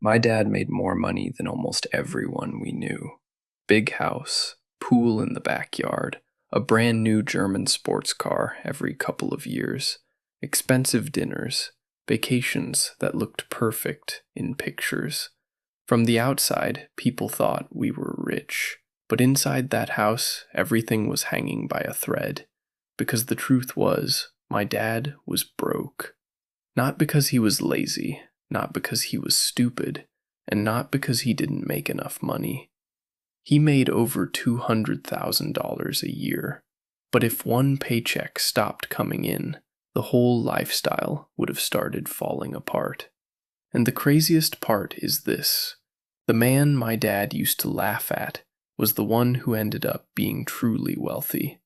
My dad made more money than almost everyone we knew. Big house, pool in the backyard, a brand new German sports car every couple of years, expensive dinners, vacations that looked perfect in pictures. From the outside, people thought we were rich, but inside that house, everything was hanging by a thread. Because the truth was, my dad was broke. Not because he was lazy, not because he was stupid, and not because he didn't make enough money. He made over $200,000 a year, but if one paycheck stopped coming in, the whole lifestyle would have started falling apart. And the craziest part is this: the man my dad used to laugh at was the one who ended up being truly wealthy.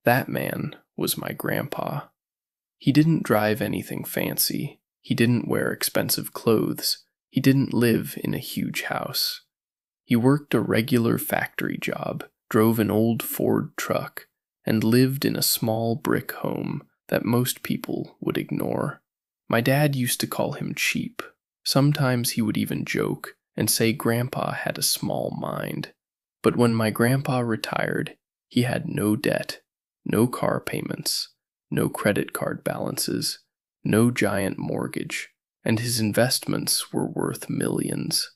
That man was my grandpa. He didn't drive anything fancy. He didn't wear expensive clothes. He didn't live in a huge house. He worked a regular factory job, drove an old Ford truck, and lived in a small brick home that most people would ignore. My dad used to call him cheap. Sometimes he would even joke and say Grandpa had a small mind. But when my grandpa retired, he had no debt, no car payments, no credit card balances, no giant mortgage, and his investments were worth millions.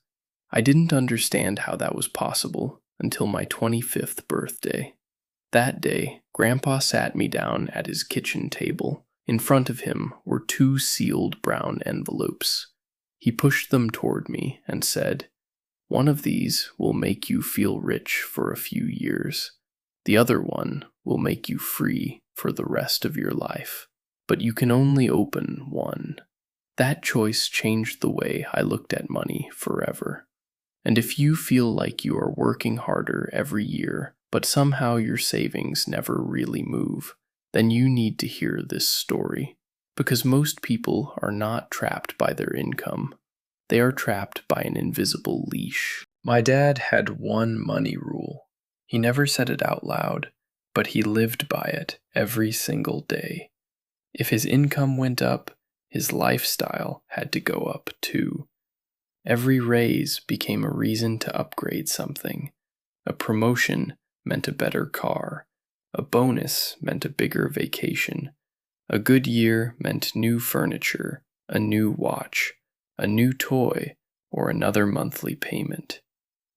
I didn't understand how that was possible until my 25th birthday. That day, Grandpa sat me down at his kitchen table. In front of him were two sealed brown envelopes. He pushed them toward me and said, "One of these will make you feel rich for a few years. The other one will make you free for the rest of your life. But you can only open one." That choice changed the way I looked at money forever. And if you feel like you are working harder every year, but somehow your savings never really move, then you need to hear this story. Because most people are not trapped by their income. They are trapped by an invisible leash. My dad had one money rule. He never said it out loud, but he lived by it every single day. If his income went up, his lifestyle had to go up too. Every raise became a reason to upgrade something. A promotion meant a better car. A bonus meant a bigger vacation. A good year meant new furniture, a new watch, a new toy, or another monthly payment.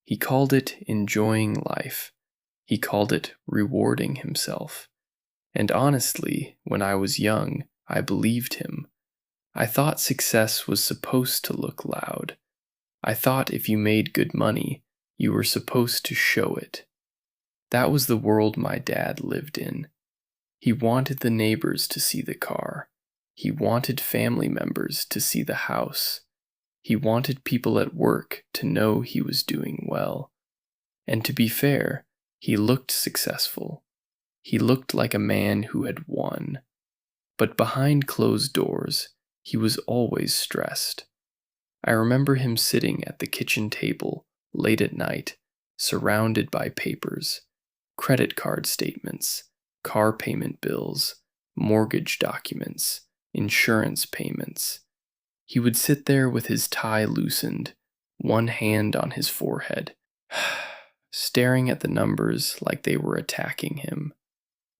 He called it enjoying life. He called it rewarding himself. And honestly, when I was young, I believed him. I thought success was supposed to look loud. I thought if you made good money, you were supposed to show it. That was the world my dad lived in. He wanted the neighbors to see the car. He wanted family members to see the house. He wanted people at work to know he was doing well. And to be fair, he looked successful. He looked like a man who had won. But behind closed doors, he was always stressed. I remember him sitting at the kitchen table late at night, surrounded by papers, credit card statements, car payment bills, mortgage documents, insurance payments. He would sit there with his tie loosened, one hand on his forehead, staring at the numbers like they were attacking him.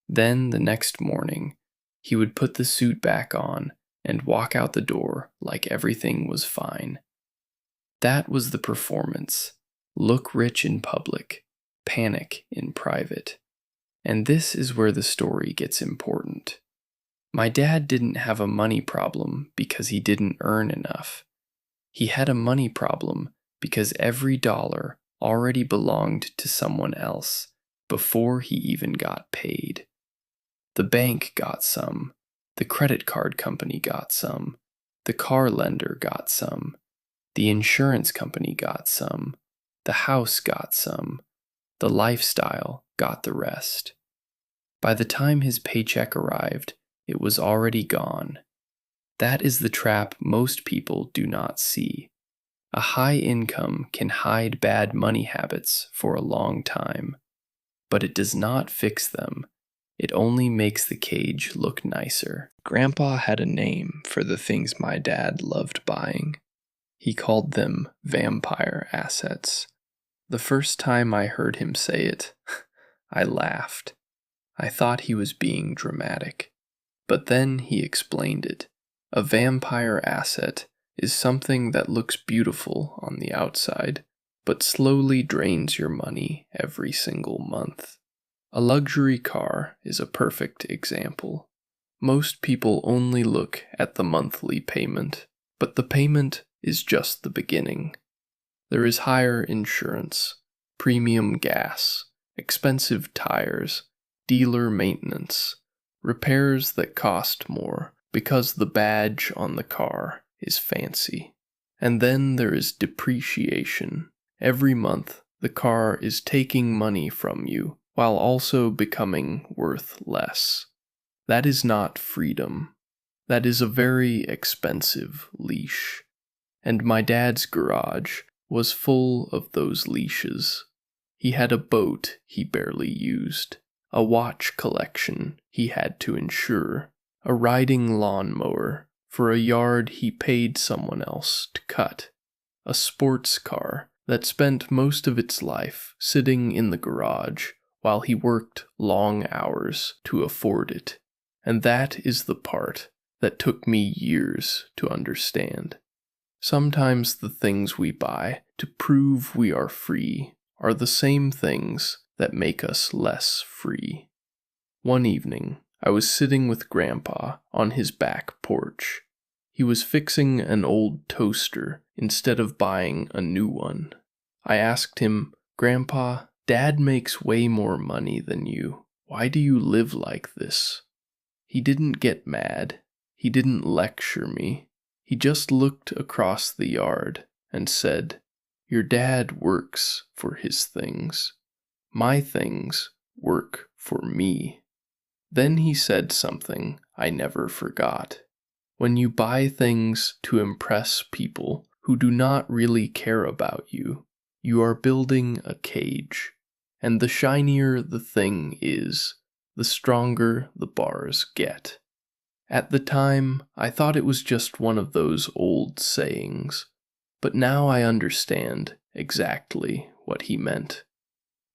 Then the next morning, he would put the suit back on and walk out the door like everything was fine. That was the performance. Look rich in public, panic in private. And this is where the story gets important. My dad didn't have a money problem because he didn't earn enough. He had a money problem because every dollar already belonged to someone else before he even got paid. The bank got some. The credit card company got some. The car lender got some. The insurance company got some. The house got some. The lifestyle got the rest. By the time his paycheck arrived, it was already gone. That is the trap most people do not see. A high income can hide bad money habits for a long time, but it does not fix them. It only makes the cage look nicer. Grandpa had a name for the things my dad loved buying. He called them vampire assets. The first time I heard him say it, I laughed. I thought he was being dramatic. But then he explained it. A vampire asset is something that looks beautiful on the outside, but slowly drains your money every single month. A luxury car is a perfect example. Most people only look at the monthly payment, but the payment is just the beginning. There is higher insurance, premium gas, expensive tires, dealer maintenance, repairs that cost more because the badge on the car is fancy. And then there is depreciation. Every month, the car is taking money from you while also becoming worth less. That is not freedom. That is a very expensive leash. And my dad's garage was full of those leashes. He had a boat he barely used, a watch collection he had to insure, a riding lawnmower for a yard he paid someone else to cut, a sports car that spent most of its life sitting in the garage while he worked long hours to afford it. And that is the part that took me years to understand. Sometimes the things we buy to prove we are free are the same things that make us less free. One evening, I was sitting with Grandpa on his back porch. He was fixing an old toaster instead of buying a new one. I asked him, "Grandpa, Dad makes way more money than you. Why do you live like this?" He didn't get mad. He didn't lecture me. He just looked across the yard and said, "Your dad works for his things. My things work for me." Then he said something I never forgot. When you buy things to impress people who do not really care about you, you are building a cage. And the shinier the thing is, the stronger the bars get. At the time, I thought it was just one of those old sayings, but now I understand exactly what he meant.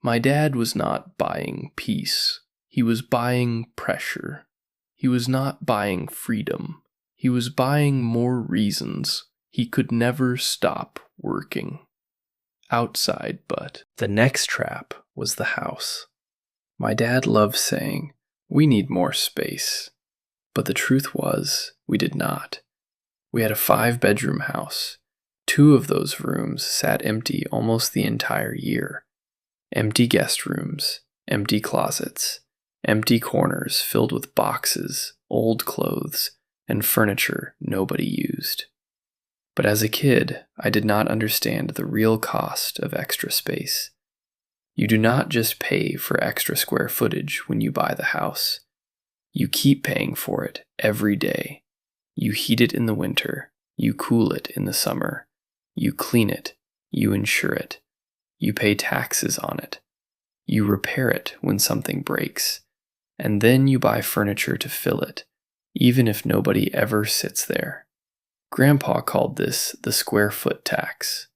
My dad was not buying peace. He was buying pressure. He was not buying freedom. He was buying more reasons he could never stop working. Outside, but the next trap was the house. My dad loved saying, "We need more space." But the truth was, we did not. We had a 5-bedroom house. 2 of those rooms sat empty almost the entire year. Empty guest rooms, empty closets, empty corners filled with boxes, old clothes, and furniture nobody used. But as a kid, I did not understand the real cost of extra space. You do not just pay for extra square footage when you buy the house. You keep paying for it every day. You heat it in the winter. You cool it in the summer. You clean it. You insure it. You pay taxes on it. You repair it when something breaks. And then you buy furniture to fill it, even if nobody ever sits there. Grandpa called this the square foot tax.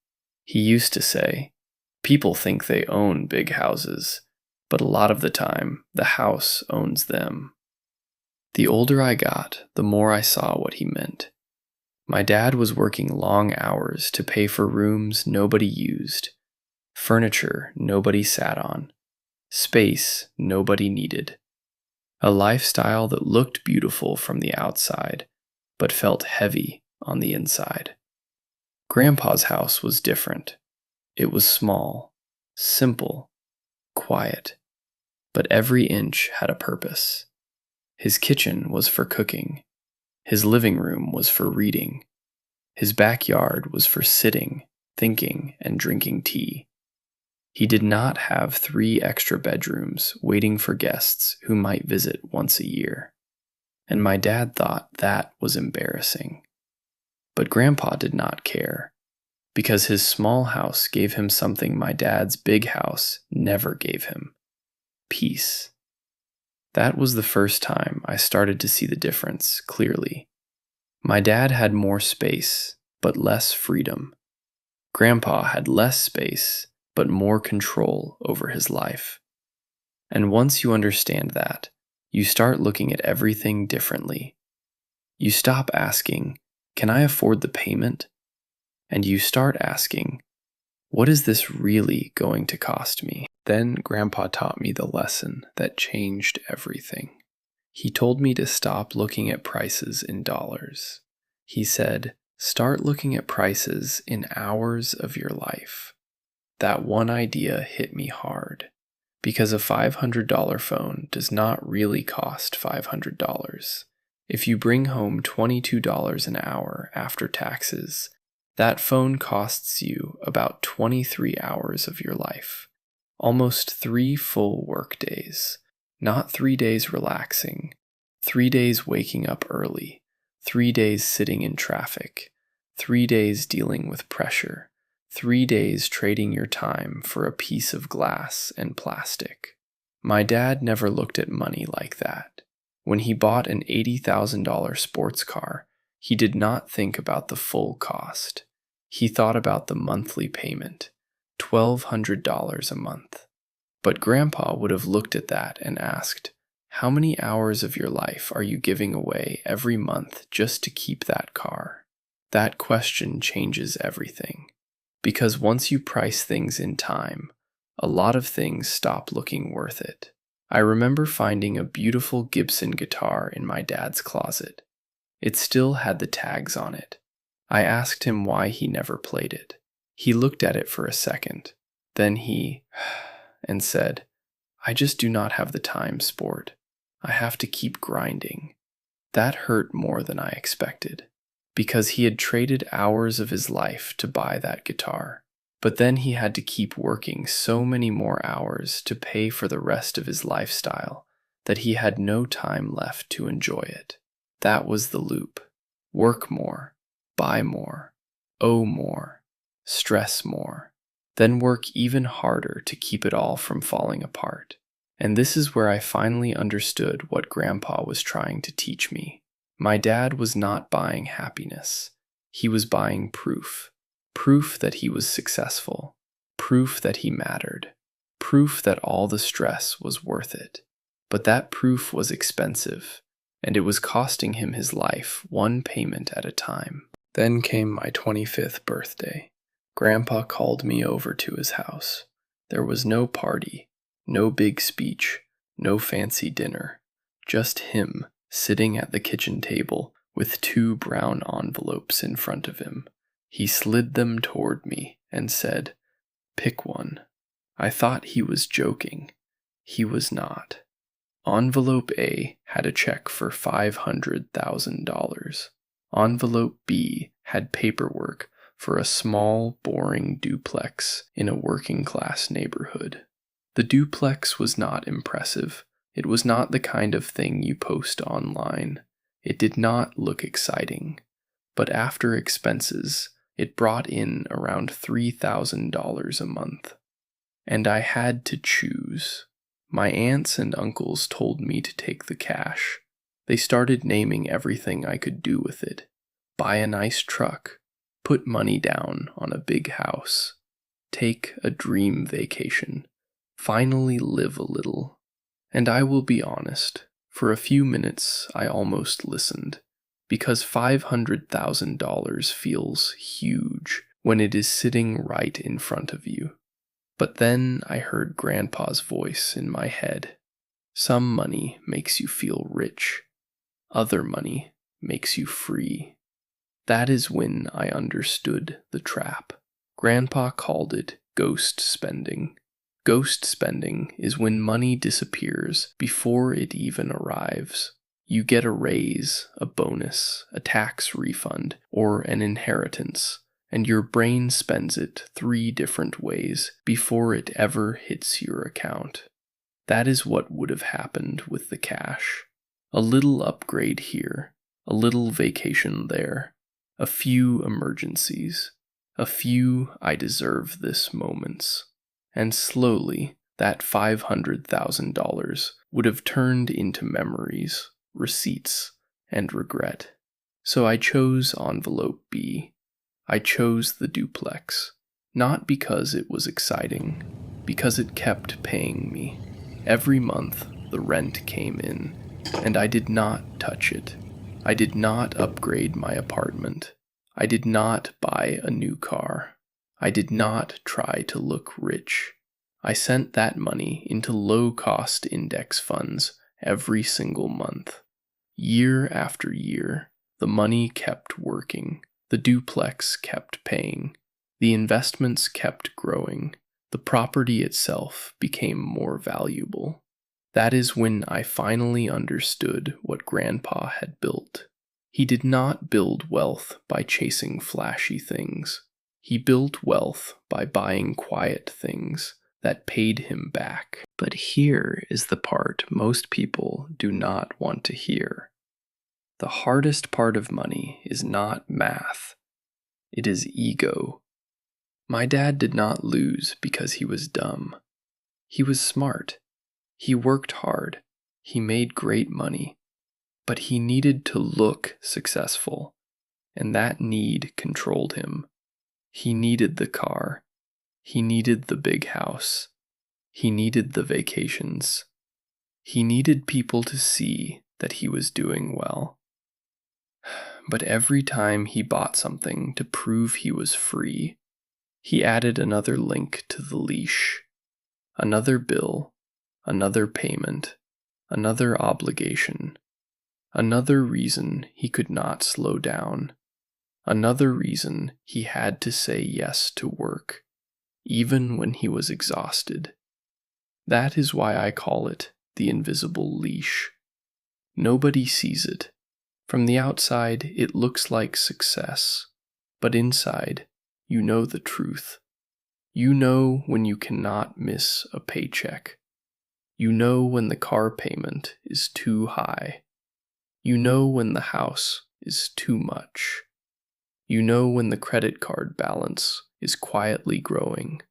He used to say, "People think they own big houses, but a lot of the time, the house owns them." The older I got, the more I saw what he meant. My dad was working long hours to pay for rooms nobody used, furniture nobody sat on, space nobody needed. A lifestyle that looked beautiful from the outside, but felt heavy on the inside. Grandpa's house was different. It was small, simple, quiet, but every inch had a purpose. His kitchen was for cooking. His living room was for reading. His backyard was for sitting, thinking, and drinking tea. He did not have 3 extra bedrooms waiting for guests who might visit once a year. And my dad thought that was embarrassing. But Grandpa did not care, because his small house gave him something my dad's big house never gave him: peace. That was the first time I started to see the difference clearly. My dad had more space, but less freedom. Grandpa had less space, but more control over his life. And once you understand that, you start looking at everything differently. You stop asking, "Can I afford the payment?" And you start asking, "What is this really going to cost me?" Then Grandpa taught me the lesson that changed everything. He told me to stop looking at prices in dollars. He said, "Start looking at prices in hours of your life." That one idea hit me hard, because a $500 phone does not really cost $500. If you bring home $22 an hour after taxes, that phone costs you about 23 hours of your life, almost 3 full work days, not 3 days relaxing, 3 days waking up early, 3 days sitting in traffic, 3 days dealing with pressure, 3 days trading your time for a piece of glass and plastic. My dad never looked at money like that. When he bought an $80,000 sports car, he did not think about the full cost. He thought about the monthly payment, $1,200 a month. But Grandpa would have looked at that and asked, "How many hours of your life are you giving away every month just to keep that car?" That question changes everything. Because once you price things in time, a lot of things stop looking worth it. I remember finding a beautiful Gibson guitar in my dad's closet. It still had the tags on it. I asked him why he never played it. He looked at it for a second. Then he and said, "I just do not have the time, sport. I have to keep grinding." That hurt more than I expected, because he had traded hours of his life to buy that guitar. But then he had to keep working so many more hours to pay for the rest of his lifestyle that he had no time left to enjoy it. That was the loop. Work more, buy more, owe more, stress more, then work even harder to keep it all from falling apart. And this is where I finally understood what Grandpa was trying to teach me. My dad was not buying happiness. He was buying proof. Proof that he was successful. Proof that he mattered. Proof that all the stress was worth it. But that proof was expensive, and it was costing him his life one payment at a time. Then came my 25th birthday. Grandpa called me over to his house. There was no party, no big speech, no fancy dinner. Just him sitting at the kitchen table with 2 brown envelopes in front of him. He slid them toward me and said, "Pick one." I thought he was joking. He was not. Envelope A had a check for $500,000. Envelope B had paperwork for a small, boring duplex in a working-class neighborhood. The duplex was not impressive. It was not the kind of thing you post online. It did not look exciting. But after expenses, it brought in around $3,000 a month. And I had to choose. My aunts and uncles told me to take the cash. They started naming everything I could do with it. Buy a nice truck. Put money down on a big house. Take a dream vacation. Finally live a little. And I will be honest, for a few minutes I almost listened, because $500,000 feels huge when it is sitting right in front of you. But then I heard Grandpa's voice in my head. Some money makes you feel rich. Other money makes you free. That is when I understood the trap. Grandpa called it ghost spending. Ghost spending is when money disappears before it even arrives. You get a raise, a bonus, a tax refund, or an inheritance, and your brain spends it 3 different ways before it ever hits your account. That is what would have happened with the cash. A little upgrade here, a little vacation there, a few emergencies, a few I deserve this moments. And slowly, that $500,000 would have turned into memories, receipts, and regret. So I chose envelope B. I chose the duplex, not because it was exciting, because it kept paying me. Every month, the rent came in, and I did not touch it. I did not upgrade my apartment. I did not buy a new car. I did not try to look rich. I sent that money into low-cost index funds every single month. Year after year, the money kept working. The duplex kept paying. The investments kept growing. The property itself became more valuable. That is when I finally understood what Grandpa had built. He did not build wealth by chasing flashy things. He built wealth by buying quiet things that paid him back. But here is the part most people do not want to hear. The hardest part of money is not math. It is ego. My dad did not lose because he was dumb. He was smart. He worked hard. He made great money. But he needed to look successful, and that need controlled him. He needed the car. He needed the big house. He needed the vacations. He needed people to see that he was doing well. But every time he bought something to prove he was free, he added another link to the leash, another bill, another payment, another obligation, another reason he could not slow down, another reason he had to say yes to work, even when he was exhausted. That is why I call it the invisible leash. Nobody sees it. From the outside, it looks like success, but inside, you know the truth. You know when you cannot miss a paycheck. You know when the car payment is too high. You know when the house is too much. You know when the credit card balance is quietly growing.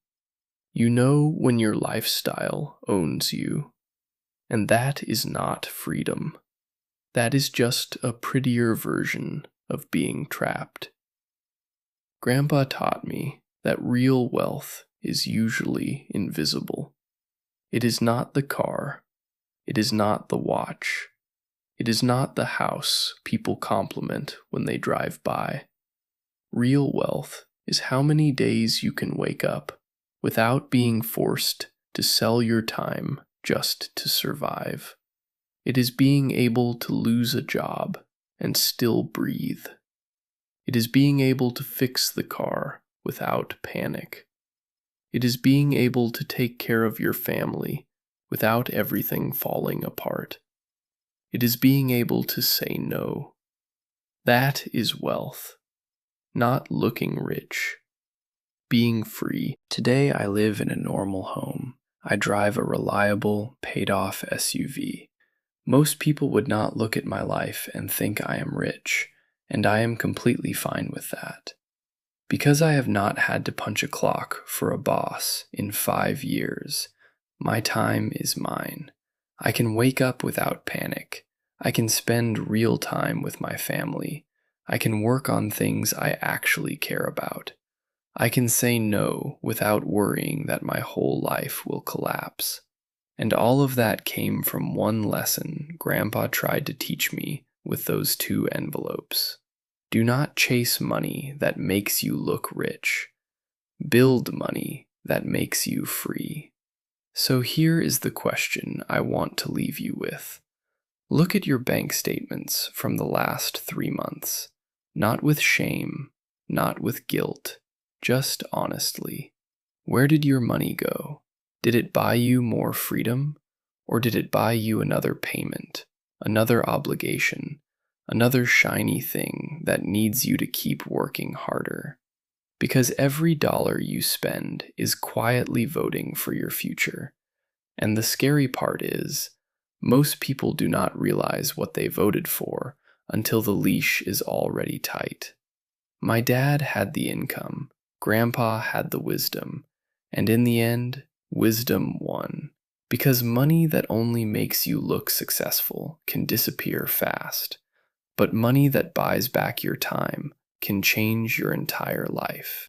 You know when your lifestyle owns you. And that is not freedom. That is just a prettier version of being trapped. Grandpa taught me that real wealth is usually invisible. It is not the car. It is not the watch. It is not the house people compliment when they drive by. Real wealth is how many days you can wake up without being forced to sell your time just to survive. It is being able to lose a job and still breathe. It is being able to fix the car without panic. It is being able to take care of your family without everything falling apart. It is being able to say no. That is wealth. Not looking rich. Being free. Today I live in a normal home. I drive a reliable, paid-off SUV. Most people would not look at my life and think I am rich, and I am completely fine with that. Because I have not had to punch a clock for a boss in 5 years, my time is mine. I can wake up without panic. I can spend real time with my family. I can work on things I actually care about. I can say no without worrying that my whole life will collapse. And all of that came from one lesson Grandpa tried to teach me with those 2 envelopes. Do not chase money that makes you look rich. Build money that makes you free. So here is the question I want to leave you with. Look at your bank statements from the last 3 months. Not with shame, not with guilt, just honestly. Where did your money go? Did it buy you more freedom? Or did it buy you another payment, another obligation, another shiny thing that needs you to keep working harder? Because every dollar you spend is quietly voting for your future. And the scary part is, most people do not realize what they voted for until the leash is already tight. My dad had the income, Grandpa had the wisdom, and in the end, wisdom won. Because money that only makes you look successful can disappear fast, but money that buys back your time can change your entire life.